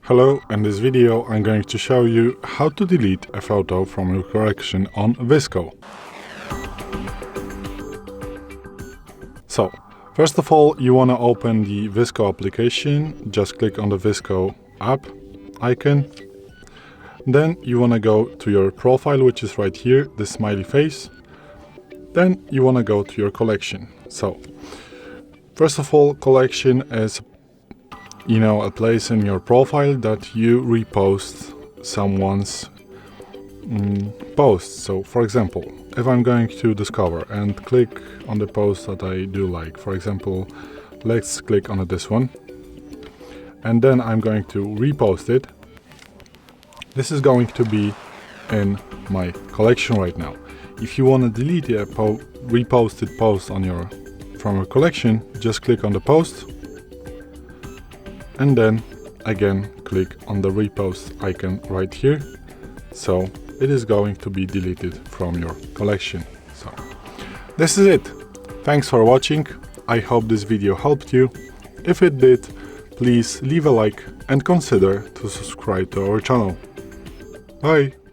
Hello, in this video I'm going to show you how to delete a photo from your collection on VSCO. So, first of all, you want to open the VSCO application. Just click on the VSCO App icon. Then you want to go to your profile, which is right here, the smiley face. Then you want to go to your collection. So, first of all, collection is a place in your profile that you repost someone's post. So for example, if I'm going to discover and click on the post that I do like, for example, let's click on this one, and then I'm going to repost it. This is going to be in my collection right now. If you want to delete a reposted post from your collection, just click on the post and then again click on the repost icon right here. So it is going to be deleted from your collection. So this is it. Thanks for watching. I hope this video helped you. If it did, please leave a like and consider to subscribe to our channel. Bye!